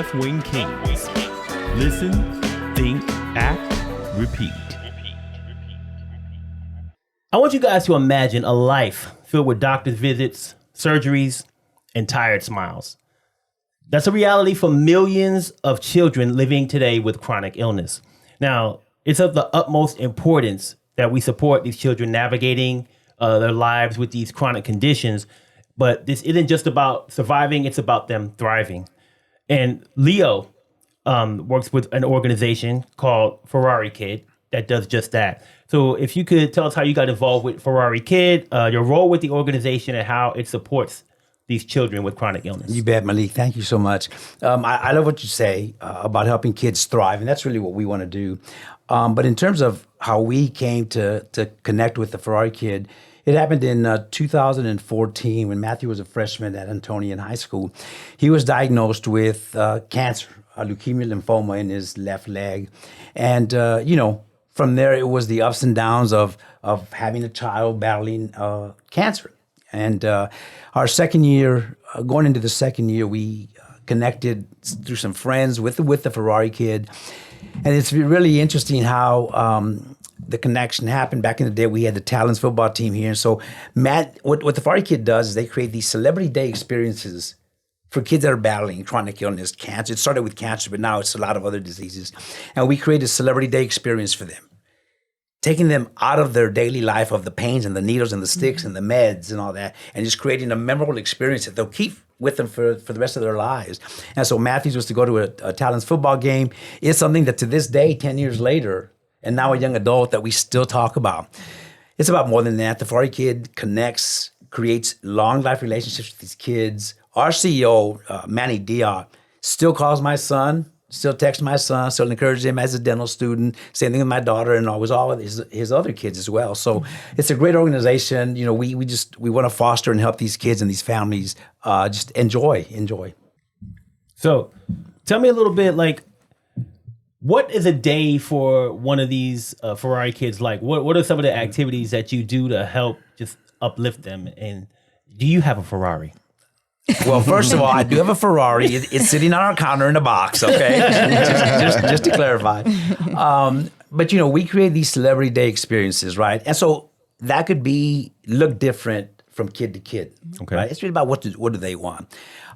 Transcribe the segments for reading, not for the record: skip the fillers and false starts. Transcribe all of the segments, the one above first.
Left Wing Kingz. Listen, think, act, repeat. I want you guys to imagine a life filled with doctor's visits, surgeries, and tired smiles. That's a reality for millions of children living today with chronic illness. Now, it's of the utmost importance that we support these children navigating their lives with these chronic conditions, but this isn't just about surviving, it's about them thriving. And Leo works with an organization called Ferrari Kid that does just that. So if you could tell us how you got involved with Ferrari Kid, your role with the organization, and how it supports these children with chronic illness. You bet, Malik. Thank you so much. I love what you say about helping kids thrive, and that's really what we want to do. But in terms of how we came to connect with the Ferrari Kid, it happened in 2014 when Matthew was a freshman at Antonian High School. He was diagnosed with cancer, leukemia lymphoma in his left leg. And, from there, it was the ups and downs of having a child battling cancer. And our second year, going into the second year, we connected through some friends with the Ferrari Kid. And it's really interesting how the connection happened. Back in the day, we had the Talents football team here. And so Matt, what the Ferrari Kid does is they create these celebrity day experiences for kids that are battling chronic illness, cancer. It started with cancer, but now it's a lot of other diseases. And we create a celebrity day experience for them, taking them out of their daily life of the pains and the needles and the sticks and the meds and all that, and just creating a memorable experience that they'll keep with them for the rest of their lives. And so Matthews was to go to a Talents football game. It's something that to this day, 10 years later, and now a young adult, that we still talk about. It's about more than that. The Ferrari Kid connects, creates long life relationships with these kids. Our CEO, Manny Diaz, still calls my son, still texts my son, still encourages him as a dental student. Same thing with my daughter, and always all of his other kids as well. So it's a great organization. We want to foster and help these kids and these families just enjoy. So tell me a little bit, what is a day for one of these Ferrari Kids like? What are some of the activities that you do to help just uplift them? And do you have a Ferrari? Well, first of all, I do have a Ferrari. It's sitting on our counter in a box, okay? just to clarify. But, we create these celebrity day experiences, right? And so that could look different from kid to kid, okay. Right? It's really about what do they want.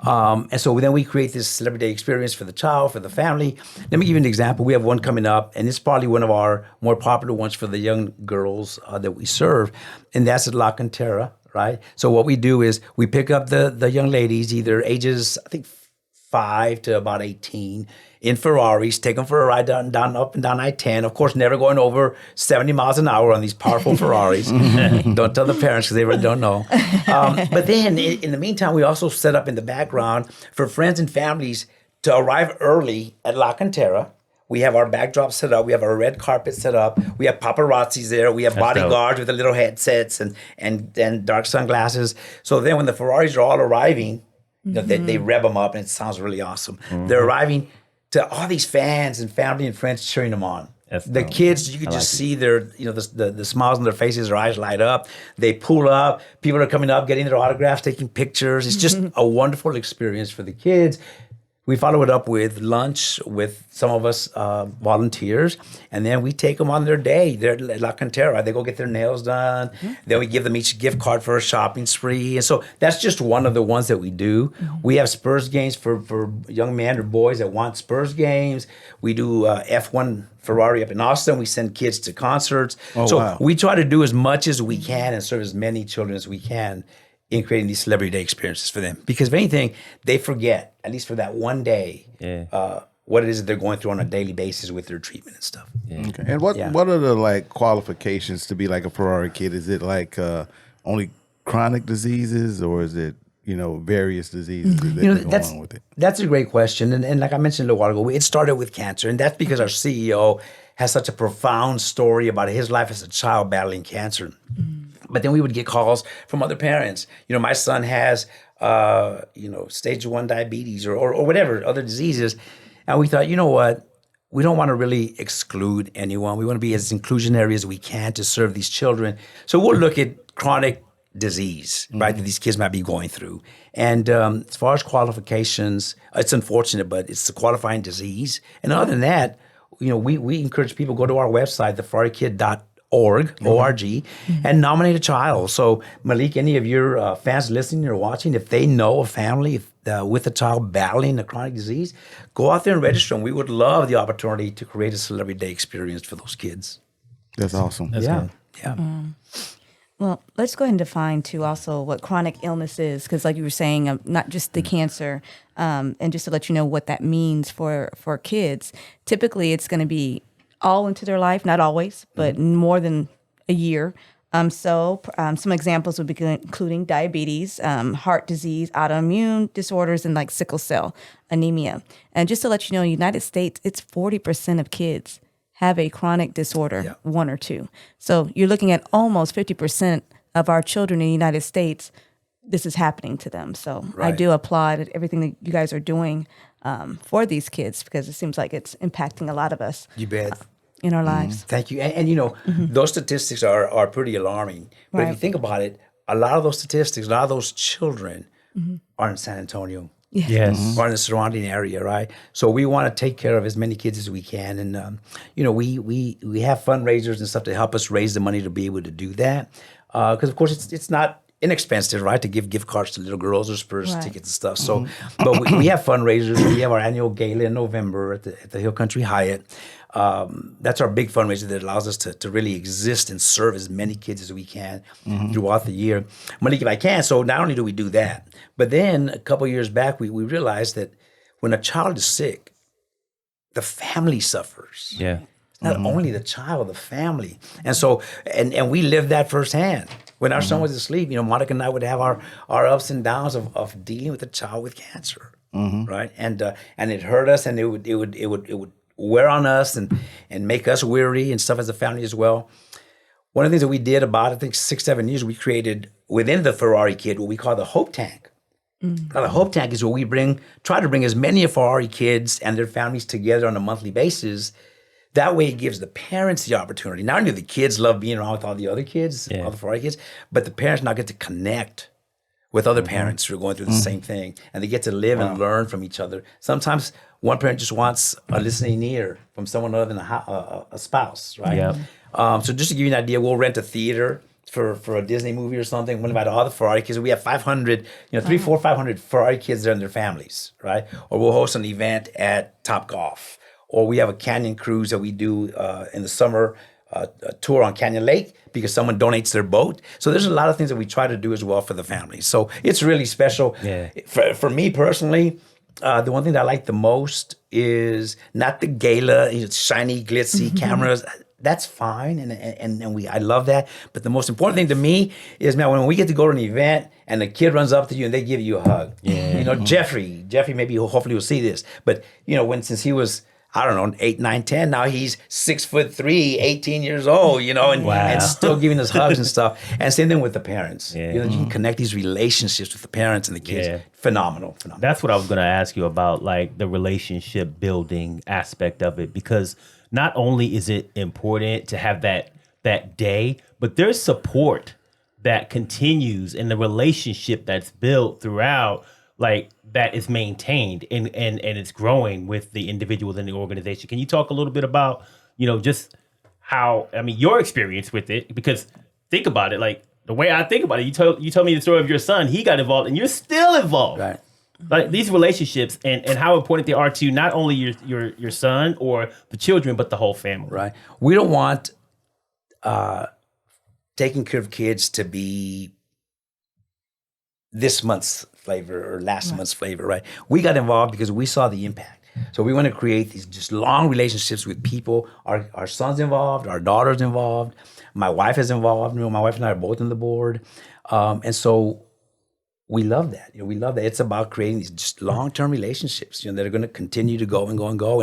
And so then we create this celebrity day experience for the child, for the family. Let me give you an example. We have one coming up, and it's probably one of our more popular ones for the young girls that we serve, and that's at La Cantera. Right. So what we do is we pick up the young ladies, either ages, I think 5 to about 18, in Ferraris, take them for a ride down up and down I-10. Of course, never going over 70 miles an hour on these powerful Ferraris. Don't tell the parents because they really don't know. But then in the meantime, we also set up in the background for friends and families to arrive early at La Cantera. We have our backdrop set up. We have our red carpet set up. We have paparazzis there. We have bodyguards with the little headsets and dark sunglasses. So then when the Ferraris are all arriving, they rev them up, and it sounds really awesome. Mm-hmm. They're arriving to all these fans and family and friends cheering them on. The kids, you could just see their, the smiles on their faces, their eyes light up. They pull up. People are coming up, getting their autographs, taking pictures. It's just a wonderful experience for the kids. We follow it up with lunch with some of us volunteers, and then we take them on their day. They're at La Cantera. They go get their nails done. Mm-hmm. Then we give them each a gift card for a shopping spree. And so that's just one of the ones that we do. Mm-hmm. We have Spurs games for young men or boys that want Spurs games. We do F1 Ferrari up in Austin. We send kids to concerts. Wow. We try to do as much as we can and serve as many children as we can in creating these celebrity day experiences for them. Because if anything, they forget, at least for that one day, what it is that they're going through on a daily basis with their treatment and stuff. Yeah. Okay. And what are the qualifications to be like a Ferrari Kid? Is it only chronic diseases, or is it various diseases that go along with it? That's a great question. And like I mentioned a little while ago, it started with cancer. And that's because our CEO has such a profound story about his life as a child battling cancer. Mm-hmm. But then we would get calls from other parents. My son has, stage 1 diabetes or whatever, other diseases. And we thought, you know what? We don't want to really exclude anyone. We want to be as inclusionary as we can to serve these children. So we'll look at chronic disease, right, that these kids might be going through. And as far as qualifications, it's unfortunate, but it's a qualifying disease. And other than that, we encourage people to go to our website, theferrarikid.org, O-R-G, and nominate a child. So, Malik, any of your fans listening or watching, if they know a family with a child battling a chronic disease, go out there and register them. We would love the opportunity to create a Celebrity Day experience for those kids. That's awesome. Yeah. Well, let's go ahead and define too also what chronic illness is, because like you were saying, not just the cancer, and just to let you know what that means for kids. Typically, it's going to be all into their life, not always, but more than a year. So some examples would be including diabetes, heart disease, autoimmune disorders, and like sickle cell anemia. And just to let you know, in the United States, it's 40% of kids have a chronic disorder, one or two. So you're looking at almost 50% of our children in the United States, this is happening to them. So I do applaud everything that you guys are doing for these kids, because it seems like it's impacting a lot of us. You bet. In our lives. Thank you. And those statistics are pretty alarming. But if you think about it, a lot of those statistics, a lot of those children are in San Antonio. Yes. Or in the surrounding area, right? So we want to take care of as many kids as we can. And, we have fundraisers and stuff to help us raise the money to be able to do that. Because, of course, it's not inexpensive, right, to give gift cards to little girls or Spurs tickets and stuff. So, but we have fundraisers. We have our annual gala in November at the Hill Country Hyatt. That's our big fundraiser that allows us to really exist and serve as many kids as we can throughout the year. Malik, if I can, so not only do we do that, but then a couple years back, we realized that when a child is sick, the family suffers. Yeah. Not only the child, the family. And so, and we lived that firsthand. When our son was asleep, Monica and I would have our ups and downs of dealing with a child with cancer, right? And it hurt us, and it would wear on us and make us weary and stuff as a family as well. One of the things that we did about, I think, 6-7 years, we created within the Ferrari Kid what we call the Hope Tank. Now, the Hope Tank is where we try to bring as many Ferrari kids and their families together on a monthly basis. That way, it gives the parents the opportunity. Not only do the kids love being around with all the other kids, all the Ferrari kids, but the parents now get to connect with other parents who are going through the same thing, and they get to live and learn from each other. Sometimes one parent just wants a listening ear from someone other than a spouse, right? Yeah. So just to give you an idea, we'll rent a theater for a Disney movie or something. We'll invite all the Ferrari kids. We have 500, 500 Ferrari kids there and their families, right? Or we'll host an event at Topgolf. Or we have a canyon cruise that we do in the summer, a tour on Canyon Lake because someone donates their boat. So there's a lot of things that we try to do as well for the families. So it's really special. Yeah. For me personally, the one thing that I like the most is not the gala, shiny, glitzy cameras. That's fine, and I love that. But the most important thing to me is, man, when we get to go to an event and the kid runs up to you and they give you a hug. Yeah. Jeffrey maybe hopefully will see this. But since he was, I don't know, 8, 9, 10. Now he's 6'3", 18 years old, and still giving us hugs and stuff. And same thing with the parents. Yeah. You can connect these relationships with the parents and the kids. Yeah. Phenomenal. That's what I was going to ask you about, like the relationship building aspect of it, because not only is it important to have that day, but there's support that continues in the relationship that's built throughout, like that is maintained and it's growing with the individuals in the organization. Can you talk a little bit about, just how, your experience with it? Because think about it, like the way I think about it, you told me the story of your son, he got involved and you're still involved. Right. Like these relationships and how important they are to not only your son or the children, but the whole family. Right. We don't want taking care of kids to be this month's flavor or last month's flavor, right? We got involved because we saw the impact. So we want to create these just long relationships with people. Our son's involved, our daughter's involved, my wife is involved. My wife and I are both on the board. And so we love that. We love that. It's about creating these just long-term relationships, that are going to continue to go and go and go.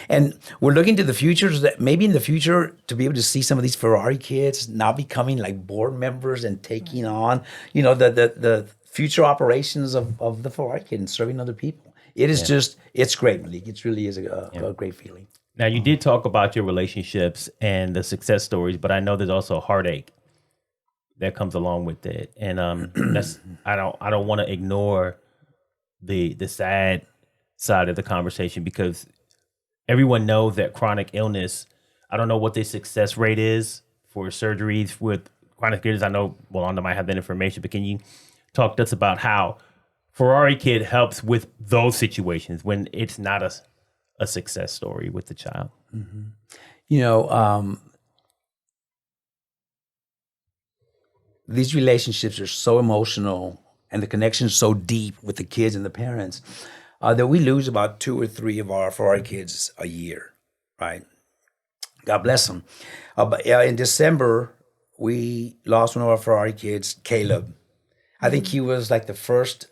And we're looking to the future, so that maybe in the future to be able to see some of these Ferrari kids now becoming like board members and taking on, the future operations of the Ferrari Kid and serving other people. It is it's great, Malik. It really is a great feeling. Now, you did talk about your relationships and the success stories, but I know there's also heartache that comes along with it. And that's I don't want to ignore the sad side of the conversation, because everyone knows that chronic illness, I don't know what the success rate is for surgeries with chronic illness. I know Wanda might have that information, but can you talk to us about how Ferrari Kid helps with those situations when it's not a success story with the child? You know, these relationships are so emotional and the connection is so deep with the kids and the parents that we lose about 2 or 3 of our Ferrari kids a year, right? God bless them. But in December, we lost one of our Ferrari kids, Caleb. I think he was like the first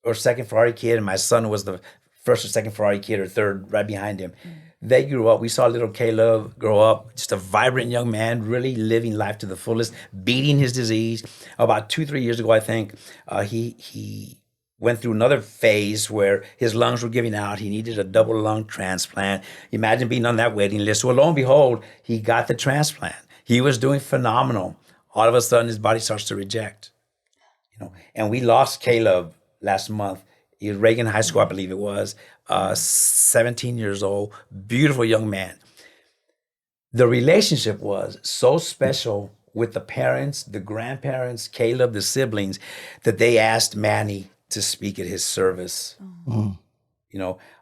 or second Ferrari kid, and my son was the first or second Ferrari kid or third right behind him. They grew up. We saw little Caleb grow up, just a vibrant young man, really living life to the fullest, beating his disease. About 2-3 years ago, I think, he went through another phase where his lungs were giving out. He needed a double lung transplant. Imagine being on that waiting list. Well, lo and behold, he got the transplant. He was doing phenomenal. All of a sudden, his body starts to reject. And we lost Caleb last month. He was Reagan High School, I believe it was, 17 years old, beautiful young man. The relationship was so special with the parents, the grandparents, Caleb, the siblings, that they asked Manny to speak at his service. And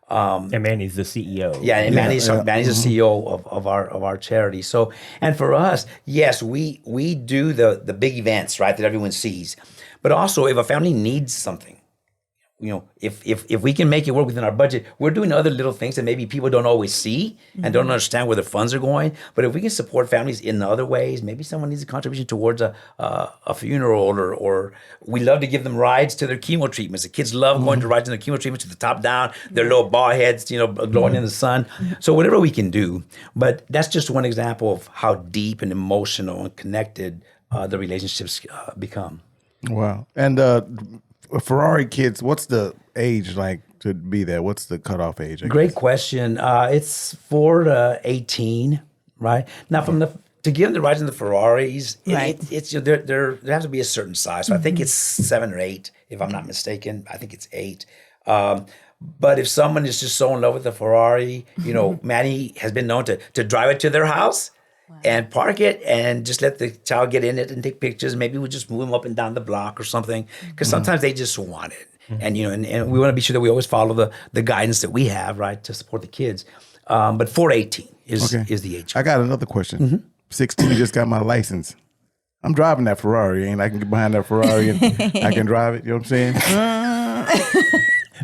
Manny's the CEO. Yeah, and Manny's the CEO of our charity. So, and for us, yes, we do the big events, right, that everyone sees. But also, if a family needs something, if we can make it work within our budget, we're doing other little things that maybe people don't always see and don't understand where the funds are going. But if we can support families in other ways, maybe someone needs a contribution towards a funeral, or we love to give them rides to their chemo treatments. The kids love going to rides in their chemo treatments with the top down, their little ball heads, glowing in the sun. So whatever we can do. But that's just one example of how deep and emotional and connected the relationships become. Wow. And Ferrari Kids, what's the age like to be there? What's the cutoff age? Great question. It's 4 to 18, right? Now, to give them the rides in the Ferraris, Right. it's there has to be a certain size. So I think it's 7 or 8, if I'm not mistaken. I think it's 8. But if someone is just so in love with the Ferrari, Manny has been known to drive it to their house. And park it and just let the child get in it and take pictures. Maybe we'll just move them up and down the block or something, because sometimes they just want it. And and we want to be sure that we always follow the guidance that we have, right, to support the kids. But 4 to 18 is the age. I got another question. 16 just got my license. I'm driving that Ferrari, and I can get behind that Ferrari and I can drive it. You know what I'm saying?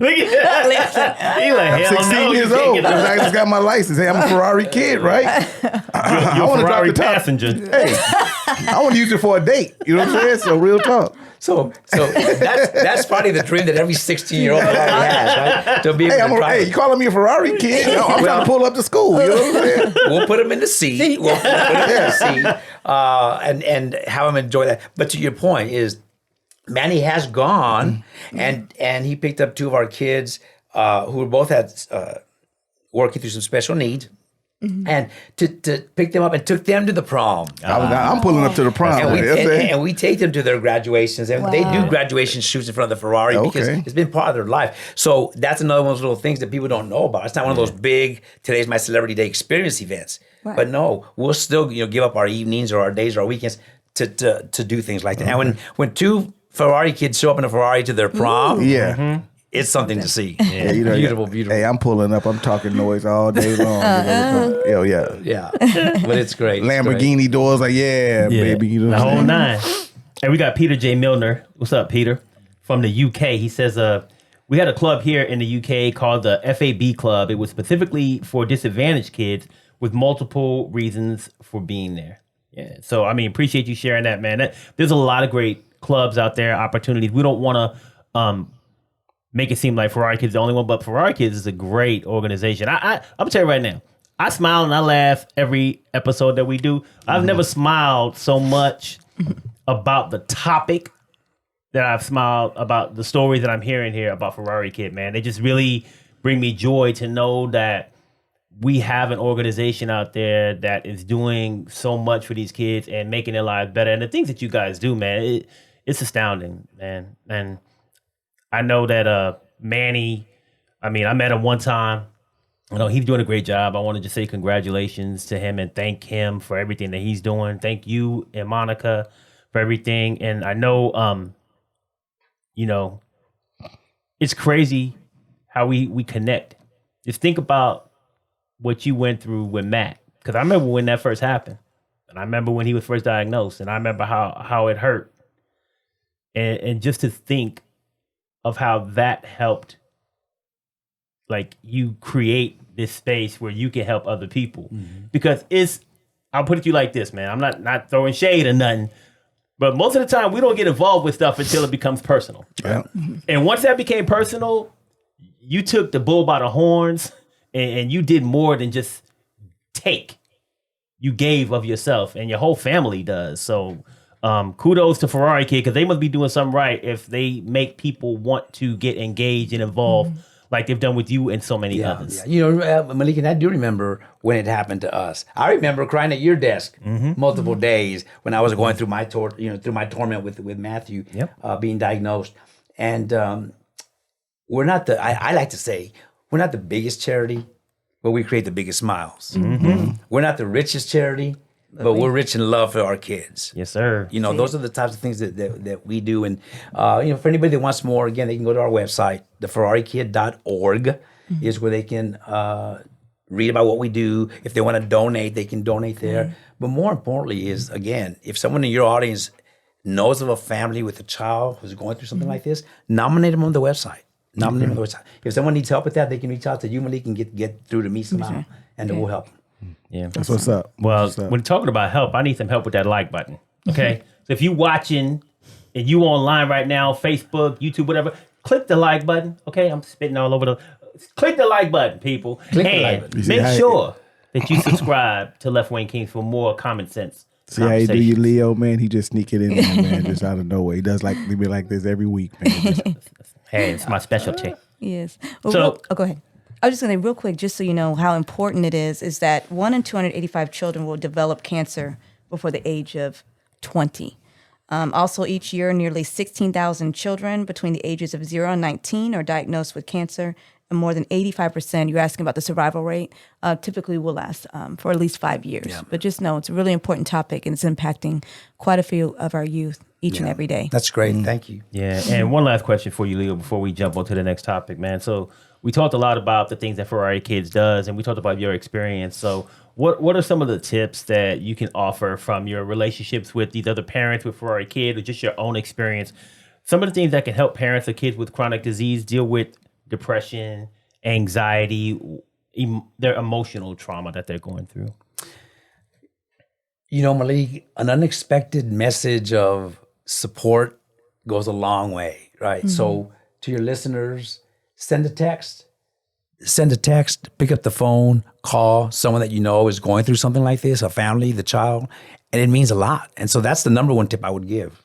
Look at that. He like, hell 16 no, years you can't old. get that. I just got my license. Hey, I'm a Ferrari kid, right? I want to drive Ferrari the top. passenger. Hey, I want to use it for a date. You know what I'm saying? So real talk. So that's probably the dream that every 16-year-old has, right? To be able to drive. Hey, you calling me a Ferrari kid? No, I'm trying to pull up to school. You know what I'm saying? We'll put him in the seat. We'll put him in the seat and have him enjoy that. But to your point is, Manny has gone and he picked up 2 of our kids who both had working through some special needs. And to pick them up and took them to the prom. I'm pulling up to the prom. And we take them to their graduations. And they do graduation shoots in front of the Ferrari because it's been part of their life. So that's another one of those little things that people don't know about. It's not one of those big, today's my celebrity day experience events. Right. But no, we'll still give up our evenings or our days or our weekends to do things like that. And when 2 Ferrari kids show up in a Ferrari to their prom, it's something to see. Yeah, beautiful. Hey, I'm pulling up. I'm talking noise all day long. Yeah, but it's great. Lamborghini doors, like baby. You know the what I'm whole saying? 9. And we got Peter J. Milner. What's up, Peter? From the UK. He says, we had a club here in the UK called the FAB Club. It was specifically for disadvantaged kids with multiple reasons for being there. Yeah. So, appreciate you sharing that, man. There's a lot of great clubs out there, opportunities. We don't want to make it seem like Ferrari Kids is the only one, but Ferrari Kids is a great organization. I'm gonna tell you right now, I smile and I laugh every episode that we do. I've never smiled so much about the topic that I've smiled about the stories that I'm hearing here about Ferrari Kid, man. They just really bring me joy to know that we have an organization out there that is doing so much for these kids and making their lives better. And the things that you guys do, man, it's astounding, man. And I know that Manny, I met him one time. He's doing a great job. I want to just say congratulations to him and thank him for everything that he's doing. Thank you and Monica for everything. And I know, it's crazy how we connect. Just think about what you went through with Matt. Because I remember when that first happened. And I remember when he was first diagnosed. And I remember how it hurt. And just to think of how that helped, like, you create this space where you can help other people. Because I'll put it to you like this, man. I'm not throwing shade or nothing. But most of the time, we don't get involved with stuff until it becomes personal. Yeah. And once that became personal, you took the bull by the horns and you did more than just take. You gave of yourself, and your whole family does. So kudos to Ferrari Kid, because they must be doing something right if they make people want to get engaged and involved like they've done with you and so many others. Yeah. Malik, and I do remember when it happened to us. I remember crying at your desk multiple days when I was going through my through my torment with Matthew being diagnosed. And we're not I like to say, we're not the biggest charity, but we create the biggest smiles. We're not the richest charity, but we're rich in love for our kids. Yes, sir. Those are the types of things that we do. And, for anybody that wants more, again, they can go to our website, theferrarikid.org is where they can read about what we do. If they want to donate, they can donate there. But more importantly is, again, if someone in your audience knows of a family with a child who's going through something like this, nominate them on the website. Nominate them on the website. If someone needs help with that, they can reach out to you, Malik, and get through to me somehow, and we'll help them. Yeah, That's what's up. Well, when talking about help, I need some help with that like button. Okay, so if you watching and you online right now, Facebook, YouTube, whatever, click the like button. Okay, I'm spitting all over click the like button, people. Click the and like button. make sure that you subscribe to Left Wing Kingz for more common sense. See how you do you, Leo, man? He just sneak it in there, man, just out of nowhere. He does like this every week, man. Hey, it's my specialty. Yes. Well, So- go ahead. I was just going to say real quick, just so you know how important it is that 1 in 285 children will develop cancer before the age of 20. Also, each year, nearly 16,000 children between the ages of 0 and 19 are diagnosed with cancer, and more than 85%, you're asking about the survival rate, typically will last for at least 5 years. Yeah. But just know it's a really important topic, and it's impacting quite a few of our youth each and every day. That's great. Thank you. Yeah, and one last question for you, Leo, before we jump on to the next topic, man. So we talked a lot about the things that Ferrari Kids does, and we talked about your experience. So what are some of the tips that you can offer from your relationships with these other parents with Ferrari Kid, or just your own experience? Some of the things that can help parents of kids with chronic disease deal with depression, anxiety, their emotional trauma that they're going through. Malik, an unexpected message of support goes a long way, right? So to your listeners, send a text, pick up the phone, call someone that you know is going through something like this, a family, the child, and it means a lot. And so that's the number one tip I would give.